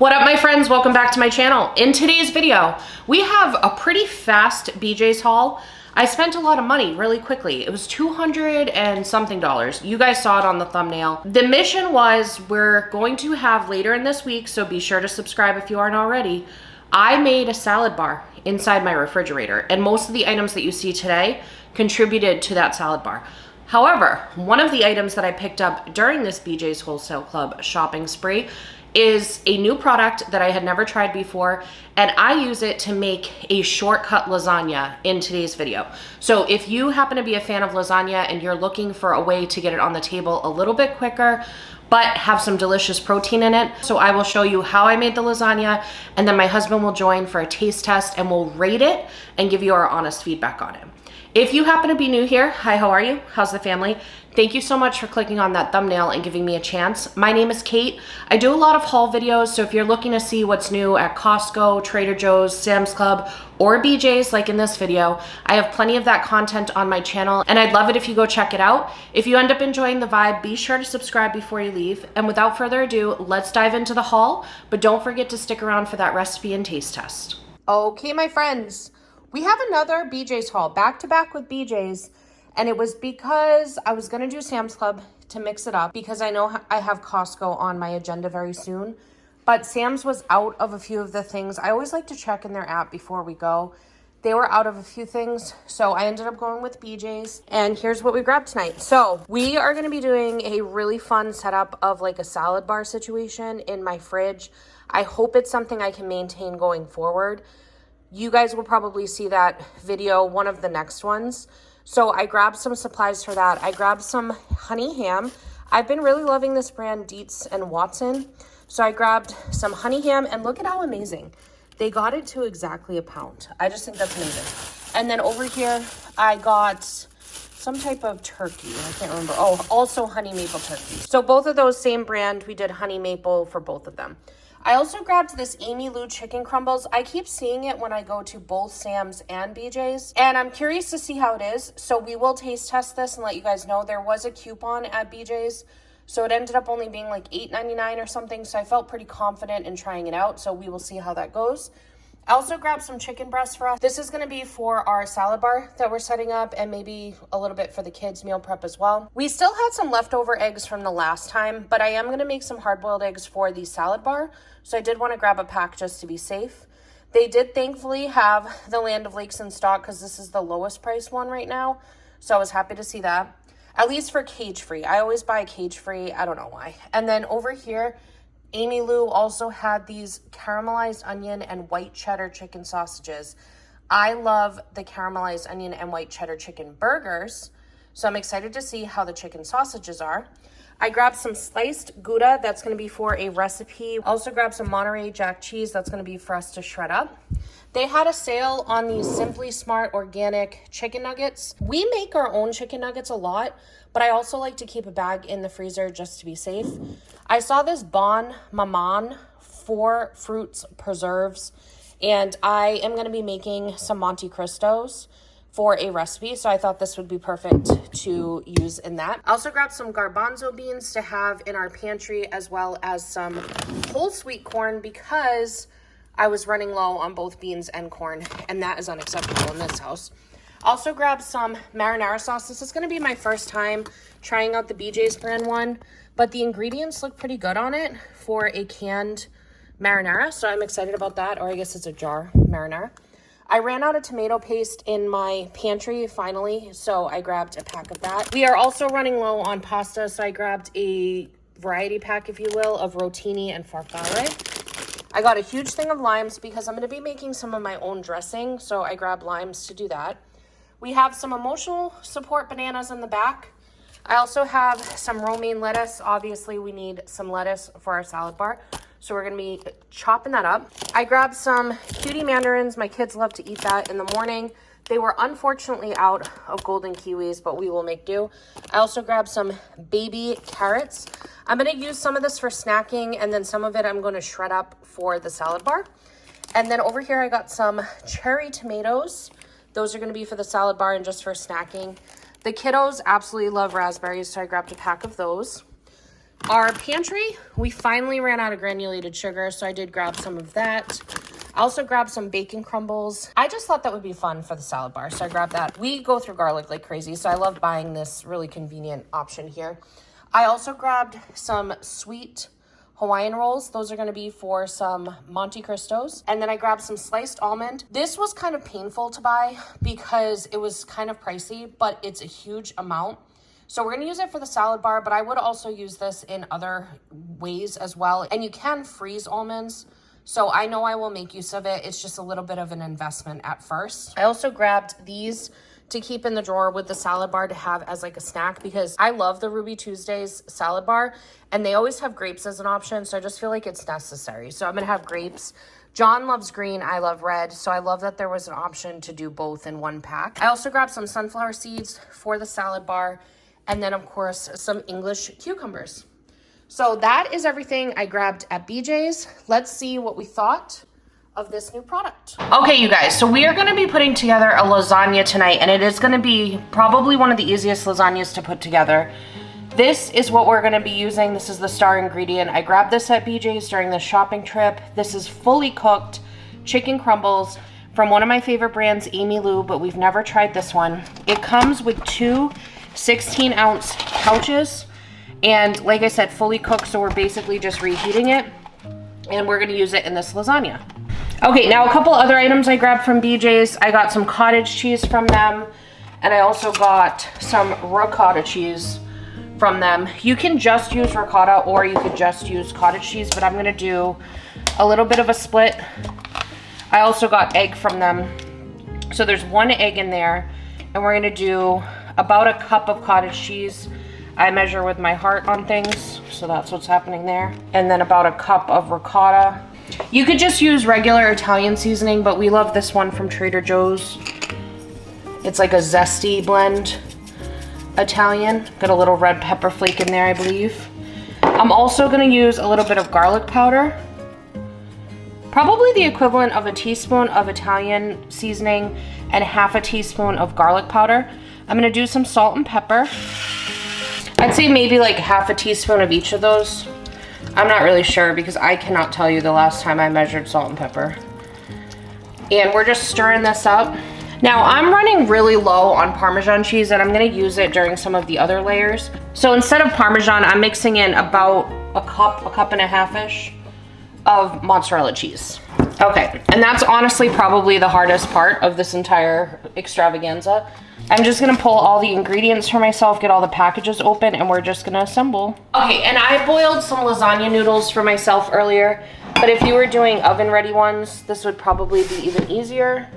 What up, my friends? Welcome back to my channel. In today's video, we have a pretty fast BJ's haul. I spent a lot of money really quickly. It was $200 and something. You guys saw it on the thumbnail. The mission was we're going to have later in this week, so be sure to subscribe if you aren't already. I made a salad bar inside my refrigerator, and most of the items that you see today contributed to that salad bar. However, one of the items that I picked up during this BJ's Wholesale Club shopping spree is a new product that I had never tried before, and I use it to make a shortcut lasagna in today's video. So if you happen to be a fan of lasagna and you're looking for a way to get it on the table a little bit quicker, but have some delicious protein in it, so I will show you how I made the lasagna, and then my husband will join for a taste test and we'll rate it and give you our honest feedback on it. If you happen to be new here, hi, how are you? How's the family? Thank you so much for clicking on that thumbnail and giving me a chance. My name is Kate. I do a lot of haul videos, so if you're looking to see what's new at Costco, Trader Joe's, Sam's Club, or BJ's like in this video, I have plenty of that content on my channel, and I'd love it if you go check it out. If you end up enjoying the vibe, be sure to subscribe before you leave. And without further ado, let's dive into the haul, but don't forget to stick around for that recipe and taste test. Okay, my friends. We have another BJ's haul, back to back with BJ's, and it was because I was going to do Sam's Club to mix it up because I know I have Costco on my agenda very soon, but Sam's was out of a few of the things. I always like to check in their app before we go. They were out of a few things, so I ended up going with BJ's, and here's what we grabbed tonight. So we are going to be doing a really fun setup of like a salad bar situation in my fridge. I hope it's something I can maintain going forward. You guys will probably see that video, one of the next ones. So I grabbed some supplies for that. I grabbed some honey ham. I've been really loving this brand, Dietz and Watson. So I grabbed some honey ham, and look at how amazing. They got it to exactly a pound. I just think that's amazing. And then over here, I got some type of turkey. I can't remember. Oh, also honey maple turkey. So both of those, same brand. We did honey maple for both of them. I also grabbed this Amylu chicken crumbles. I keep seeing it when I go to both Sam's and BJ's, and I'm curious to see how it is. So we will taste test this and let you guys know. There was a coupon at BJ's, so it ended up only being like $8.99 or something. So I felt pretty confident in trying it out. So we will see how that goes. I also grabbed some chicken breasts for us. This is going to be for our salad bar that we're setting up, and maybe a little bit for the kids' meal prep as well. We still had some leftover eggs from the last time, but I am going to make some hard-boiled eggs for the salad bar, so I did want to grab a pack just to be safe. They did thankfully have the Land of Lakes in stock because this is the lowest price one right now, so I was happy to see that. At least for cage-free. I always buy cage-free. I don't know why. And then over here, Amylu also had these caramelized onion and white cheddar chicken sausages. I love the caramelized onion and white cheddar chicken burgers, so I'm excited to see how the chicken sausages are. I grabbed some sliced Gouda. That's going to be for a recipe. Also grabbed some Monterey Jack cheese. That's going to be for us to shred up. They had a sale on these Simply Smart organic chicken nuggets. We make our own chicken nuggets a lot, but I also like to keep a bag in the freezer just to be safe. I saw this Bon Maman 4 fruits preserves, and I am going to be making some Monte Cristos for a recipe, so I thought this would be perfect to use in that. I also grabbed some garbanzo beans to have in our pantry, as well as some whole sweet corn because I was running low on both beans and corn, and that is unacceptable in this house. Also grabbed some marinara sauce. This is going to be my first time trying out the BJ's brand one, but the ingredients look pretty good on it for a canned marinara, so I'm excited about that, or I guess it's a jar marinara. I ran out of tomato paste in my pantry finally, so I grabbed a pack of that. We are also running low on pasta, so I grabbed a variety pack, if you will, of rotini and farfalle. I got a huge thing of limes because I'm going to be making some of my own dressing, so I grabbed limes to do that. We have some emotional support bananas in the back. I also have some romaine lettuce. Obviously, we need some lettuce for our salad bar, so we're going to be chopping that up. I grabbed some cutie mandarins. My kids love to eat that in the morning. They were unfortunately out of golden kiwis, but we will make do. I also grabbed some baby carrots. I'm going to use some of this for snacking, and then some of it I'm going to shred up for the salad bar. And then over here I got some cherry tomatoes. Those are going to be for the salad bar and just for snacking. The kiddos absolutely love raspberries, so I grabbed a pack of those. Our pantry, we finally ran out of granulated sugar, so I did grab some of that. I also grabbed some bacon crumbles. I just thought that would be fun for the salad bar, so I grabbed that. We go through garlic like crazy, so I love buying this really convenient option here. I also grabbed some sweet Hawaiian rolls. Those are going to be for some Monte Cristos. And then I grabbed some sliced almond. This was kind of painful to buy because it was kind of pricey, but it's a huge amount. So we're going to use it for the salad bar, but I would also use this in other ways as well. And you can freeze almonds. So I know I will make use of it. It's just a little bit of an investment at first. I also grabbed these to keep in the drawer with the salad bar to have as like a snack because I love the Ruby Tuesdays salad bar and they always have grapes as an option. So I just feel like it's necessary. So I'm going to have grapes. John loves green. I love red. So I love that there was an option to do both in one pack. I also grabbed some sunflower seeds for the salad bar. And then of course, some English cucumbers. So that is everything I grabbed at BJ's. Let's see what we thought of this new product. Okay, you guys, so we are gonna be putting together a lasagna tonight, and it is gonna be probably one of the easiest lasagnas to put together. This is what we're gonna be using. This is the star ingredient. I grabbed this at BJ's during the shopping trip. This is fully cooked chicken crumbles from one of my favorite brands, Amylu, but we've never tried this one. It comes with two 16-ounce pouches, and like I said, fully cooked, so we're basically just reheating it, and we're gonna use it in this lasagna. Okay, now a couple other items I grabbed from BJ's. I got some cottage cheese from them, and I also got some ricotta cheese from them. You can just use ricotta or you could just use cottage cheese, but I'm gonna do a little bit of a split. I also got egg from them. So there's one egg in there, and we're gonna do about a cup of cottage cheese. I measure with my heart on things, so that's what's happening there. And then about a cup of ricotta. You could just use regular Italian seasoning, but we love this one from Trader Joe's. It's like a zesty blend Italian. Got a little red pepper flake in there, I believe. I'm also gonna use a little bit of garlic powder. Probably the equivalent of a teaspoon of Italian seasoning and half a teaspoon of garlic powder. I'm gonna do some salt and pepper. I'd say maybe like half a teaspoon of each of those. I'm not really sure because I cannot tell you the last time I measured salt and pepper. And we're just stirring this up. Now I'm running really low on Parmesan cheese, and I'm gonna use it during some of the other layers. So instead of Parmesan, I'm mixing in about a cup and a half-ish of mozzarella cheese. Okay, and that's honestly probably the hardest part of this entire extravaganza. I'm just gonna pull all the ingredients for myself, get all the packages open, and we're just gonna assemble. Okay, and I boiled some lasagna noodles for myself earlier, but if you were doing oven-ready ones, this would probably be even easier.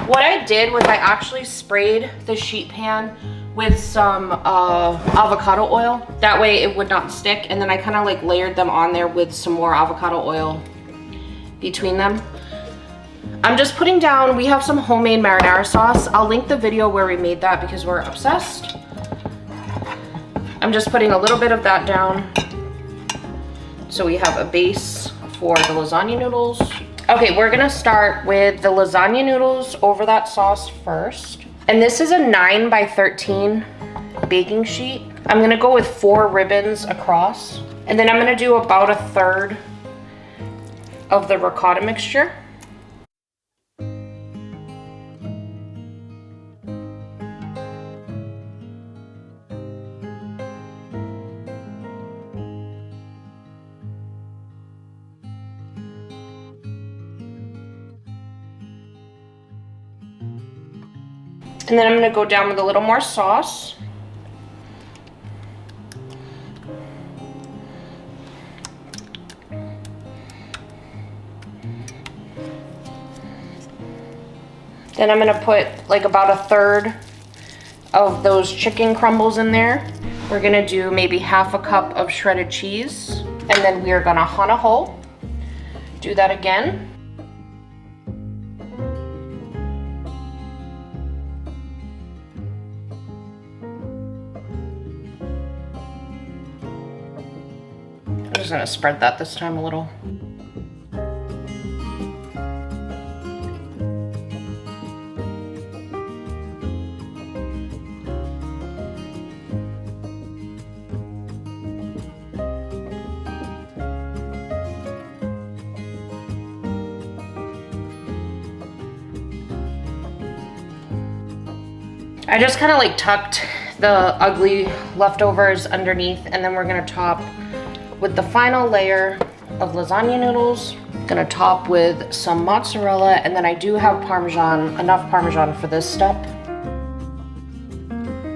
What I did was I actually sprayed the sheet pan with some avocado oil. That way it would not stick, and then I kind of like layered them on there with some more avocado oil between them. I'm just putting down, we have some homemade marinara sauce. I'll link the video where we made that because we're obsessed. I'm just putting a little bit of that down so we have a base for the lasagna noodles. Okay, we're gonna start with the lasagna noodles over that sauce first. And this is a 9 by 13 baking sheet. I'm gonna go with 4 ribbons across. And then I'm gonna do about a third of the ricotta mixture. And then I'm gonna go down with a little more sauce. Then I'm gonna put like about a third of those chicken crumbles in there. We're gonna do maybe half a cup of shredded cheese. And then we are gonna hana hou. Do that again. I'm just gonna spread that this time a little. I just kind of like tucked the ugly leftovers underneath, and then we're gonna top with the final layer of lasagna noodles. Gonna top with some mozzarella, and then I do have Parmesan, enough Parmesan for this step.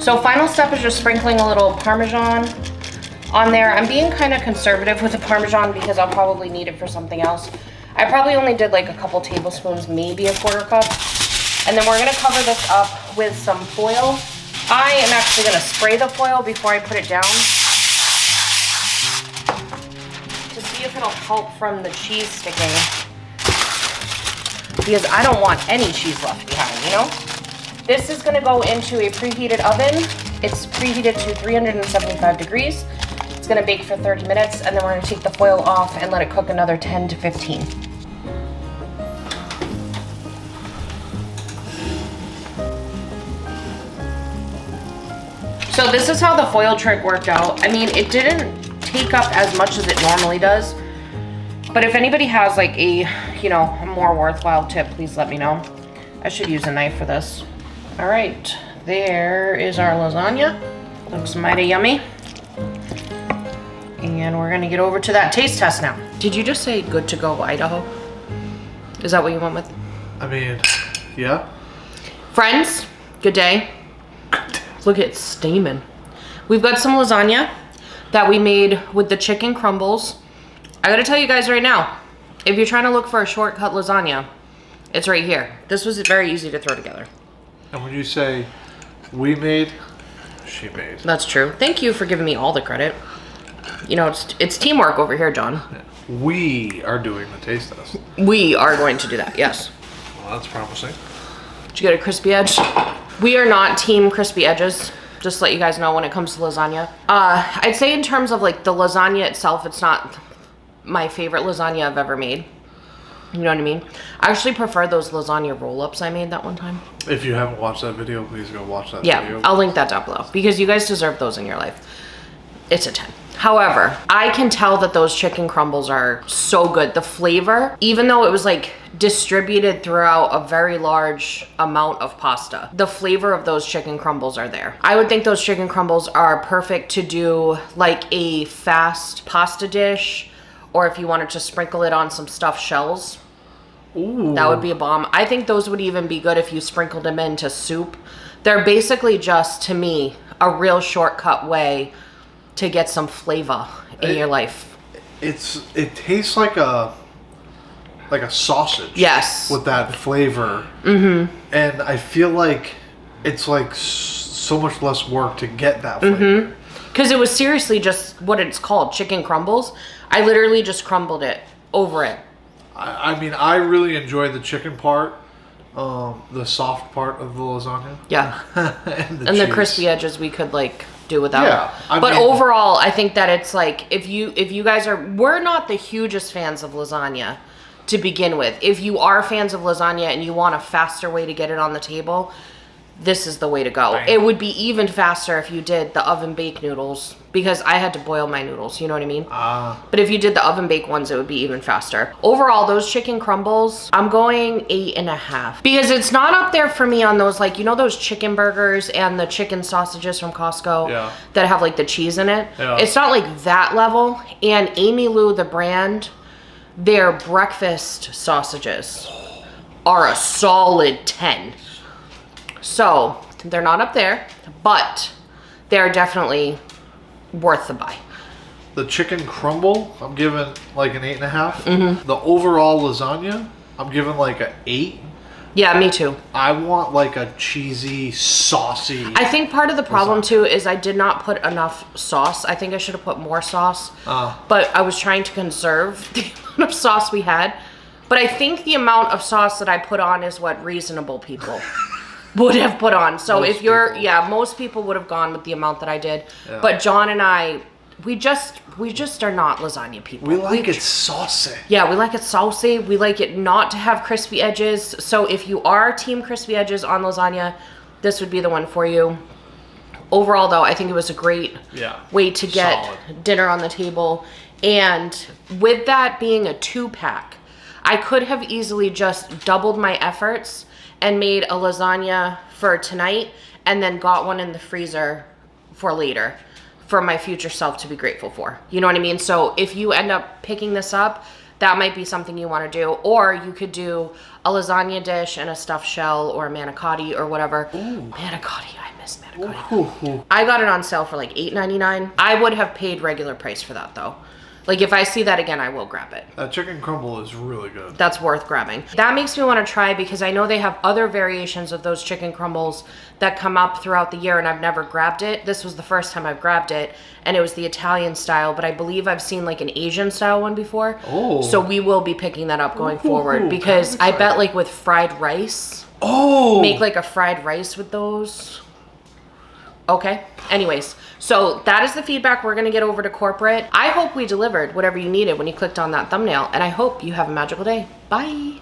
So final step is just sprinkling a little Parmesan on there. I'm being kind of conservative with the Parmesan because I'll probably need it for something else. I probably only did like a couple tablespoons, maybe a quarter cup. And then we're gonna cover this up with some foil. I am actually gonna spray the foil before I put it down to see if it'll help from the cheese sticking, because I don't want any cheese left behind, you know? This is gonna go into a preheated oven. It's preheated to 375 degrees. It's gonna bake for 30 minutes, and then we're gonna take the foil off and let it cook another 10 to 15. So this is how the foil trick worked out. I mean, it didn't take up as much as it normally does, but if anybody has like a, you know, a more worthwhile tip, please let me know. I should use a knife for this. All right, there is our lasagna. Looks mighty yummy. And we're gonna get over to that taste test now. Did you just say good to go, Idaho? Is that what you went with? I mean, yeah. Friends, good day. Look at it steaming. We've got some lasagna that we made with the chicken crumbles. I gotta tell you guys right now, if you're trying to look for a shortcut lasagna, it's right here. This was very easy to throw together. And when you say we made, she made. That's true. Thank you for giving me all the credit. You know, it's teamwork over here, John. We are doing the taste test. We are going to do that, yes. Well, that's promising. Did you get a crispy edge? We are not team crispy edges. Just to let you guys know when it comes to lasagna. I'd say in terms of like the lasagna itself, it's not my favorite lasagna I've ever made. You know what I mean? I actually prefer those lasagna roll-ups I made that one time. If you haven't watched that video, please go watch that video. Yeah, I'll link that down below because you guys deserve those in your life. It's a 10. However, I can tell that those chicken crumbles are so good. The flavor, even though it was like distributed throughout a very large amount of pasta, the flavor of those chicken crumbles are there. I would think those chicken crumbles are perfect to do like a fast pasta dish, or if you wanted to sprinkle it on some stuffed shells. Ooh. That would be a bomb. I think those would even be good if you sprinkled them into soup. They're basically just, to me, a real shortcut way to get some flavor in your life. It tastes like a sausage. Yes. With that flavor. Mm-hmm. And I feel like it's like so much less work to get that flavor. Because it was seriously just what it's called, chicken crumbles. I literally just crumbled it over it. I mean, I really enjoy the chicken part, the soft part of the lasagna. Yeah. and the crispy edges we could like do without. Yeah. But overall, I think that it's like if you guys we're not the hugest fans of lasagna to begin with. If you are fans of lasagna and you want a faster way to get it on the table, this is the way to go. It would be even faster if you did the oven bake noodles, because I had to boil my noodles, you know what I mean? But if you did the oven bake ones, it would be even faster. Overall, those chicken crumbles, I'm going 8.5, because it's not up there for me on those, like, you know, those chicken burgers and the chicken sausages from Costco that have like the cheese in it. It's not like that level. And Amylu, the brand, their breakfast sausages are a solid 10. So they're not up there, but they're definitely worth the buy. The chicken crumble, I'm giving like an 8.5. The overall lasagna, I'm giving like an 8. Yeah, me too. I want like a cheesy, saucy. I think part of the problem too is I did not put enough sauce. I think I should have put more sauce, but I was trying to conserve the amount of sauce we had. But I think the amount of sauce that I put on is what reasonable people would have put on. So most most people would have gone with the amount that I did. Yeah. But John and I, we just are not lasagna people. We like it saucy. Yeah, we like it saucy. We like it not to have crispy edges. So if you are team crispy edges on lasagna, this would be the one for you. Overall, though, I think it was a great way to get dinner on the table. And with that being a 2-pack, I could have easily just doubled my efforts and made a lasagna for tonight and then got one in the freezer for later for my future self to be grateful for. You know what I mean? So if you end up picking this up, that might be something you want to do. Or you could do a lasagna dish and a stuffed shell or a manicotti or whatever. Ooh. Manicotti, I miss manicotti. Ooh. I got it on sale for like $8.99. I would have paid regular price for that though. Like if I see that again, I will grab it. That chicken crumble is really good. That's worth grabbing. That makes me want to try because I know they have other variations of those chicken crumbles that come up throughout the year and I've never grabbed it. This was the first time I've grabbed it and it was the Italian style, but I believe I've seen like an Asian style one before. Oh. So we will be picking that up going forward because I bet like with fried rice. Oh. Make like a fried rice with those. Okay. Anyways, so that is the feedback we're going to get over to corporate. I hope we delivered whatever you needed when you clicked on that thumbnail, and I hope you have a magical day. Bye.